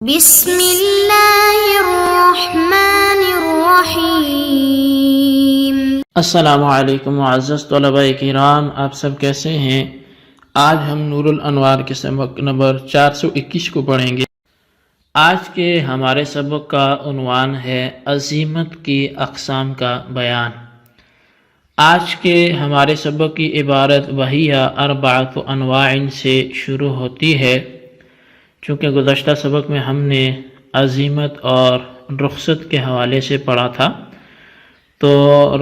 بسم اللہ الرحمن الرحیم۔ السلام علیکم معزز طلباء کرام، آپ سب کیسے ہیں؟ آج ہم نور الانوار کے سبق نمبر 421 کو پڑھیں گے۔ آج کے ہمارے سبق کا عنوان ہے عزیمت کی اقسام کا بیان۔ آج کے ہمارے سبق کی عبارت وہیہ اربعۃ انواع سے شروع ہوتی ہے۔ چونکہ گزشتہ سبق میں ہم نے عزیمت اور رخصت کے حوالے سے پڑھا تھا، تو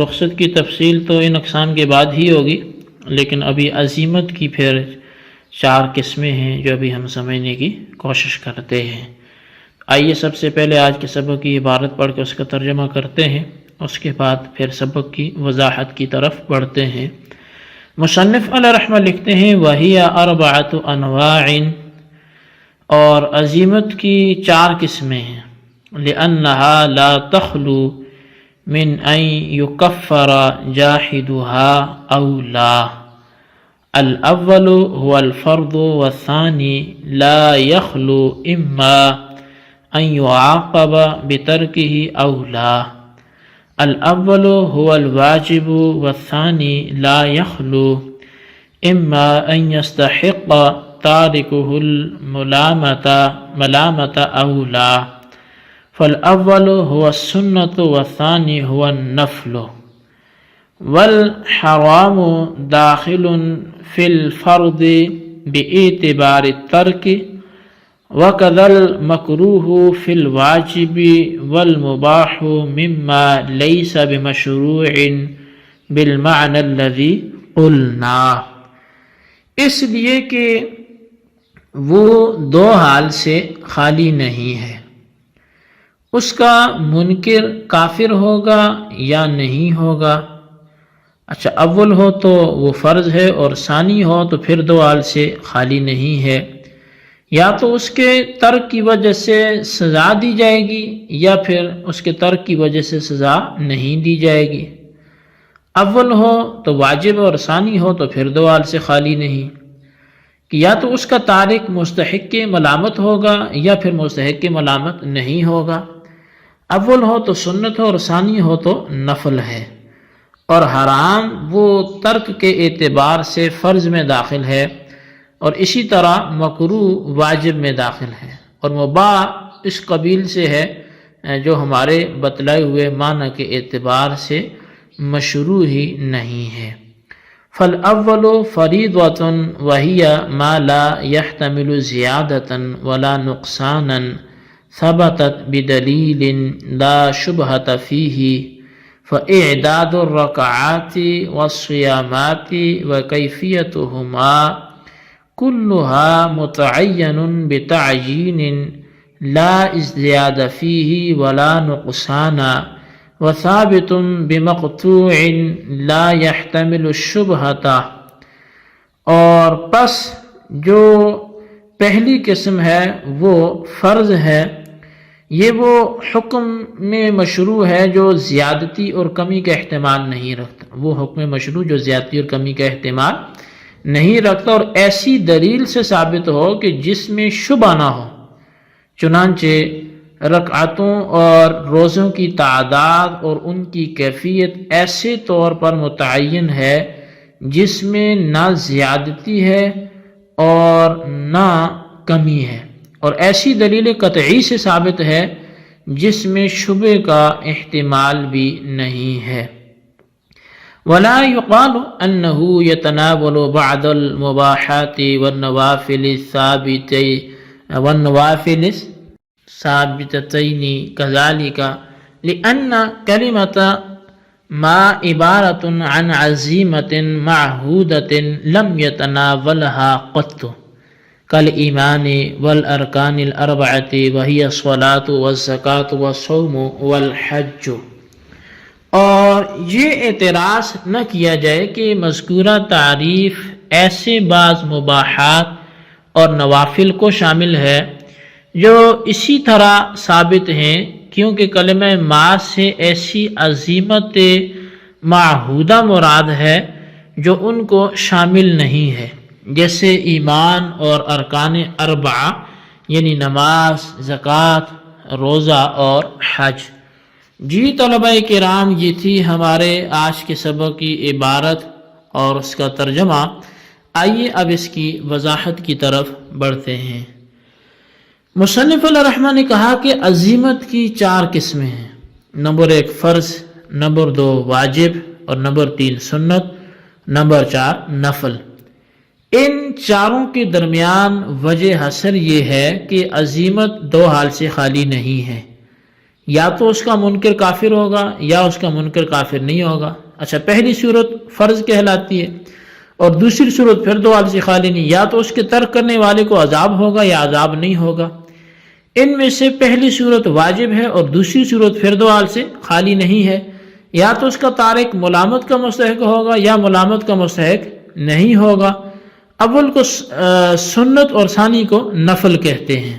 رخصت کی تفصیل تو ان اقسام کے بعد ہی ہوگی، لیکن ابھی عزیمت کی پھر 4 قسمیں ہیں جو ابھی ہم سمجھنے کی کوشش کرتے ہیں۔ آئیے سب سے پہلے آج کے سبق کی عبارت پڑھ کے اس کا ترجمہ کرتے ہیں، اس کے بعد پھر سبق کی وضاحت کی طرف بڑھتے ہیں۔ مصنف علیہ رحمہ لکھتے ہیں وَهِيَ أَرْبَعَةُ أَنْوَاعٍ، اور عزیمت کی 4 قسمیں ہیں۔ لِأَنَّهَا لَا تَخْلُو مِنْ أَنْ يُكَفَّرَ جَاحِدُهَا أَوْ لَا۔ الأول هو الفرض والثاني لا يخلو إما أن يعاقب بتركه أو لا۔ الأول هو الواجب والثاني لا يخلو إما أن يستحق تاركه الملامة أو لا۔ فالأول هو السنة والثاني هو النفل۔ والحرام داخل في الفرض باعتبار الترك، وكذا المكروه في الواجب، والمباح مما ليس بمشروع بالمعنى الذي قلنا۔ اس لیے کہ وہ 2 حال سے خالی نہیں ہے، اس کا منکر کافر ہوگا یا نہیں ہوگا۔ اچھا، اول ہو تو وہ فرض ہے، اور ثانی ہو تو پھر 2 حال سے خالی نہیں ہے۔ یا تو اس کے ترک کی وجہ سے سزا دی جائے گی، یا پھر اس کے ترک کی وجہ سے سزا نہیں دی جائے گی۔ اول ہو تو واجب، اور ثانی ہو تو پھر 2 حال سے خالی نہیں، کہ یا تو اس کا تارک مستحق کے ملامت ہوگا یا پھر مستحق کے ملامت نہیں ہوگا۔ اول ہو تو سنت ہو، اور ثانی ہو تو نفل ہے۔ اور حرام وہ ترک کے اعتبار سے فرض میں داخل ہے، اور اسی طرح مکروہ واجب میں داخل ہے، اور مباح اس قبیل سے ہے جو ہمارے بتلائے ہوئے معنی کے اعتبار سے مشروع ہی نہیں ہے۔ فالاول فریضۃ وہی ما لا يحتمل زیادۃ ولا نقصانا ثبتت بدلیل لا شبہۃ فیہ، فاعداد الرکعات والصیامات وکیفیتہما کلها متعین بتعیین لا ازدیاد فیہ ولا نقصان، وثابت بمقطوع لا يحتمل الشبہۃ۔ اور پس جو پہلی قسم ہے وہ فرض ہے، یہ وہ حکم میں مشروع ہے جو زیادتی اور کمی کا احتمال نہیں رکھتا، وہ حکم مشروع جو زیادتی اور کمی کا احتمال نہیں رکھتا، اور ایسی دلیل سے ثابت ہو کہ جس میں شبہ نہ ہو۔ چنانچہ رکعتوں اور روزوں کی تعداد اور ان کی کیفیت ایسے طور پر متعین ہے جس میں نہ زیادتی ہے اور نہ کمی ہے، اور ایسی دلیل قطعی سے ثابت ہے جس میں شبہ کا احتمال بھی نہیں ہے۔ ولا يقال انه يتناول بعض المباحات والنوافل ثابتتين كذلك، لأن كلمة ما عبارة عن عزيمة معهودة لم يتناولها قط، كالإيمان والأركان الأربعة وهي الصلاة والزكاة والصوم والحج۔ اور یہ اعتراض نہ کیا جائے کہ مذکورہ تعریف ایسے بعض مباحات اور نوافل کو شامل ہے جو اسی طرح ثابت ہیں، کیونکہ کلمہ ما سے ایسی عزیمت معہودہ مراد ہے جو ان کو شامل نہیں ہے، جیسے ایمان اور ارکان اربعہ یعنی نماز، زکوٰۃ، روزہ اور حج۔ جی طلبہ کرام، یہ تھی ہمارے آج کے سبق کی عبارت اور اس کا ترجمہ۔ آئیے اب اس کی وضاحت کی طرف بڑھتے ہیں۔ مصنف علیہ الرحمہ نے کہا کہ عزیمت کی 4 قسمیں ہیں۔ نمبر 1 فرض، نمبر 2 واجب، اور نمبر 3 سنت، نمبر 4 نفل۔ ان چاروں کے درمیان وجہ حصر یہ ہے کہ عزیمت 2 حال سے خالی نہیں ہے، یا تو اس کا منکر کافر ہوگا یا اس کا منکر کافر نہیں ہوگا۔ اچھا، پہلی صورت فرض کہلاتی ہے، اور دوسری صورت پھر 2 حال سے خالی نہیں، یا تو اس کے ترک کرنے والے کو عذاب ہوگا یا عذاب نہیں ہوگا۔ ان میں سے پہلی صورت واجب ہے اور دوسری صورت پھر 2 حال سے خالی نہیں ہے، یا تو اس کا تارک ملامت کا مستحق ہوگا یا ملامت کا مستحق نہیں ہوگا۔ اول کو سنت اور ثانی کو نفل کہتے ہیں۔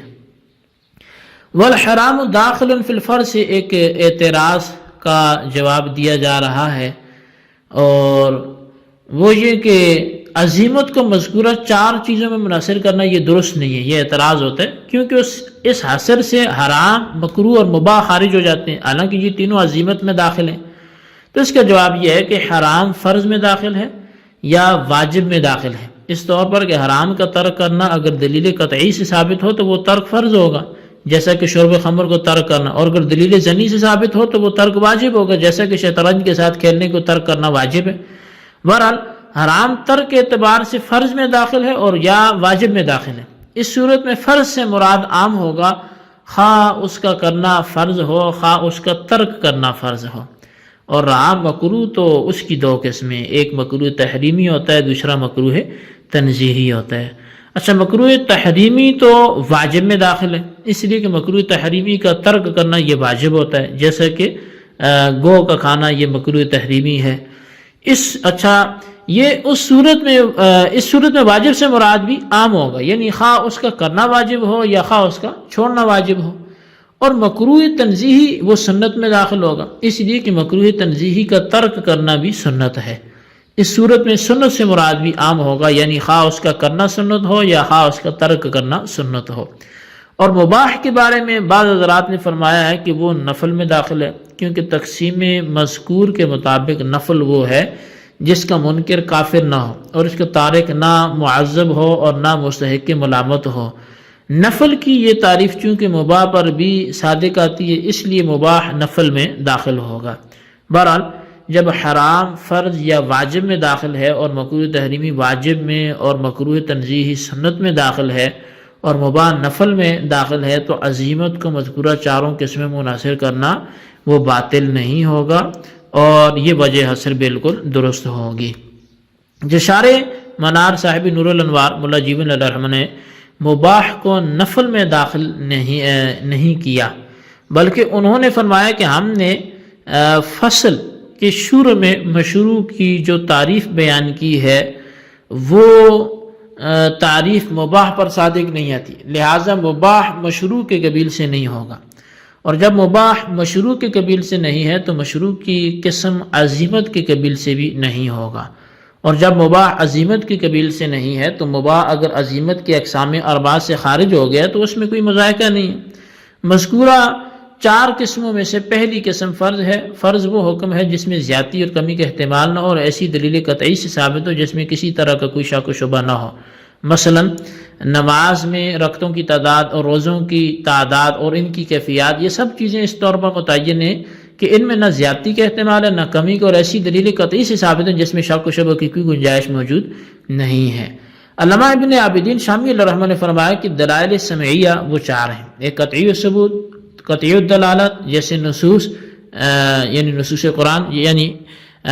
والحرام داخل فی الفرض سے ایک اعتراض کا جواب دیا جا رہا ہے، اور وہ یہ کہ عزیمت کو مذکورہ 4 چیزوں میں منحصر کرنا یہ درست نہیں ہے، یہ اعتراض ہوتا ہے، کیونکہ اس حصر سے حرام، مکروہ اور مباح خارج ہو جاتے ہیں، حالانکہ یہ تینوں عزیمت میں داخل ہیں۔ تو اس کا جواب یہ ہے کہ حرام فرض میں داخل ہے یا واجب میں داخل ہے، اس طور پر کہ حرام کا ترک کرنا اگر دلیل قطعی سے ثابت ہو تو وہ ترک فرض ہوگا، جیسا کہ شرب خمر کو ترک کرنا، اور اگر دلیل زنی سے ثابت ہو تو وہ ترک واجب ہوگا، جیسا کہ شطرنج کے ساتھ کھیلنے کو ترک کرنا واجب ہے۔ بہرحال حرام ترک کے اعتبار سے فرض میں داخل ہے اور یا واجب میں داخل ہے۔ اس صورت میں فرض سے مراد عام ہوگا، خواہ اس کا کرنا فرض ہو خواہ اس کا ترک کرنا فرض ہو۔ اور رہا مکروہ تو اس کی 2 قسمیں، ایک مکروہ تحریمی ہوتا ہے، دوسرا مکروہ تنزیہی ہوتا ہے۔ اچھا، مکروہ تحریمی تو واجب میں داخل ہے، اس لیے کہ مکروہ تحریمی کا ترک کرنا یہ واجب ہوتا ہے، جیسا کہ گو کا کھانا یہ مکروہ تحریمی ہے۔ یہ اس صورت میں واجب سے مراد بھی عام ہوگا، یعنی خواہ اس کا کرنا واجب ہو یا خواہ اس کا چھوڑنا واجب ہو۔ اور مکروہ تنزیہی وہ سنت میں داخل ہوگا، اس لیے کہ مکروہ تنزیہی کا ترک کرنا بھی سنت ہے۔ اس صورت میں سنت سے مراد بھی عام ہوگا، یعنی خواہ اس کا کرنا سنت ہو یا خواہ اس کا ترک کرنا سنت ہو۔ اور مباح کے بارے میں بعض حضرات نے فرمایا ہے کہ وہ نفل میں داخل ہے، کیونکہ تقسیم مذکور کے مطابق نفل وہ ہے جس کا منکر کافر نہ ہو اور اس کا تارک نہ معذب ہو اور نہ مستحق ملامت ہو۔ نفل کی یہ تعریف چونکہ مباح پر بھی صادق آتی ہے، اس لیے مباح نفل میں داخل ہوگا۔ بہرحال جب حرام فرض یا واجب میں داخل ہے اور مکروہ تحریمی واجب میں اور مکروہ تنزیہی سنت میں داخل ہے اور مباح نفل میں داخل ہے، تو عزیمت کو مذکورہ 4 قسمیں منحصر کرنا وہ باطل نہیں ہوگا، اور یہ وجہ حصر بالکل درست ہوگی۔ جشار منار صاحب نور الانوار ملا جیون علیہ الرحمہ نے مباح کو نفل میں داخل نہیں کیا، بلکہ انہوں نے فرمایا کہ ہم نے فصل کے شروع میں مشروع کی جو تعریف بیان کی ہے وہ تعریف مباح پر صادق نہیں آتی، لہٰذا مباح مشروع کے قبیل سے نہیں ہوگا، اور جب مباح مشروع کے قبیل سے نہیں ہے تو مشروع کی قسم عزیمت کے قبیل سے بھی نہیں ہوگا، اور جب مباح عزیمت کی قبیل سے نہیں ہے تو مباح اگر عزیمت کے اقسام 4 سے خارج ہو گیا تو اس میں کوئی مذائقہ نہیں ہے۔ مذکورہ 4 قسموں میں سے پہلی قسم فرض ہے۔ فرض وہ حکم ہے جس میں زیادتی اور کمی کا احتمال نہ ہو اور ایسی دلیل قطعی سے ثابت ہو جس میں کسی طرح کا کوئی شک و شبہ نہ ہو، مثلا نماز میں رکعتوں کی تعداد اور روزوں کی تعداد اور ان کی کیفیات، یہ سب چیزیں اس طور پر متعین ہیں کہ ان میں نہ زیادتی کا احتمال ہے نہ کمی کا، اور ایسی دلیل قطعی سے ثابت ہے جس میں شک و شبہ کی کوئی گنجائش موجود نہیں ہے۔ علامہ ابن عابدین شامی علیہ الرحمہ نے فرمایا کہ دلائل سمعیہ وہ 4 ہیں، ایک قطعی الثبوت، قطعی الدلالت جیسے نصوص یعنی نصوص قرآن یعنی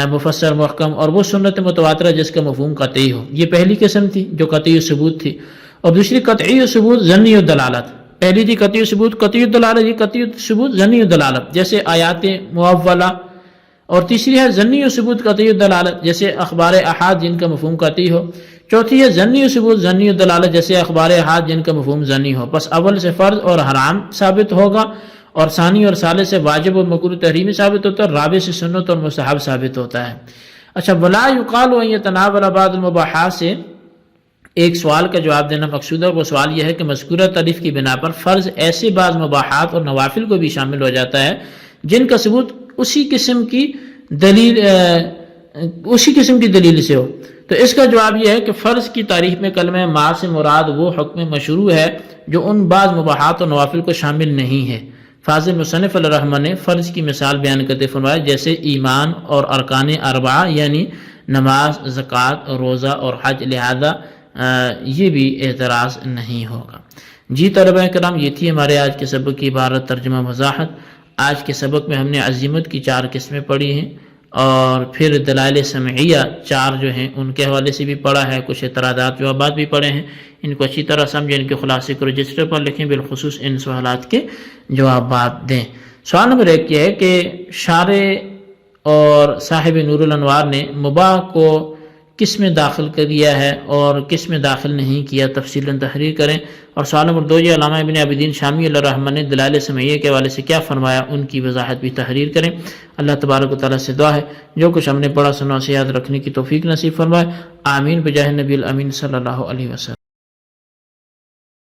مفسر محکم، اور وہ سنت متواترہ جس کا مفہوم قطعی ہو، یہ پہلی قسم تھی جو قطعی الثبوت تھی، اور دوسری قطعی الثبوت ظنی الدلالت، پہلی تھی قطعی الثبوت قطعی الدلالت، یہ قطعی الثبوت ظنی الدلالت جیسے آیات معولہ، اور تیسری ہے ظنی الثبوت قطعی الدلالت جیسے اخبار احاد جن کا مفہوم قطعی ہو، چوتھی ہے ظنی الثبوت ظنی الدلالت جیسے اخبار احاد جن کا مفہوم ظنی ہو۔ پس اول سے فرض اور حرام ثابت ہوگا، اور ثانی اور ثالث سے واجب اور مکروہ تحریمی ثابت ہوتا ہے، اور رابع سے سنت اور مستحب ثابت ہوتا ہے۔ اچھا، ولا یقال ان یتناول بعض المباحات سے ایک سوال کا جواب دینا مقصود ہے، وہ سوال یہ ہے کہ مذکورہ تعریف کی بنا پر فرض ایسے بعض مباحات اور نوافل کو بھی شامل ہو جاتا ہے جن کا ثبوت اسی قسم کی دلیل سے ہو۔ تو اس کا جواب یہ ہے کہ فرض کی تعریف میں کلمہ ما سے مراد وہ حکم مشروع ہے جو ان بعض مباحات اور نوافل کو شامل نہیں ہے۔ فاضل مصنف علیہ الرحمہ نے فرض کی مثال بیان کرتے فرمایا جیسے ایمان اور ارکان اربعہ یعنی نماز، زکوٰۃ، روزہ اور حج، لہذا یہ بھی اعتراض نہیں ہوگا۔ جی طلبہ کرام، یہ تھی ہمارے آج کے سبق کی عبارت ترجمہ وضاحت۔ آج کے سبق میں ہم نے عزیمت کی 4 قسمیں پڑھی ہیں اور پھر دلائل سمعیہ 4 جو ہیں ان کے حوالے سے بھی پڑھا ہے، کچھ اعتراضات جوابات بھی پڑھے ہیں۔ ان کو اچھی طرح سمجھیں، ان کے خلاصے کو رجسٹر پر لکھیں، بالخصوص ان سوالات کے جوابات دیں۔ سوال نمبر 1 یہ ہے کہ شارح اور صاحب نور الانوار نے مباح کو کس میں داخل کیا ہے اور کس میں داخل نہیں کیا، تفصیلاً تحریر کریں۔ اور سوال نمبر 2 یہ علامہ ابن عابدین شامی علیہ الرحمہ نے دلائل سمعیہ کے حوالے سے کیا فرمایا، ان کی وضاحت بھی تحریر کریں۔ اللہ تبارک و تعالیٰ سے دعا ہے جو کچھ ہم نے پڑھا سنا اسے یاد رکھنے کی توفیق نصیب فرمائے، آمین بجاہ نبی الامین صلی اللہ علیہ وسلم۔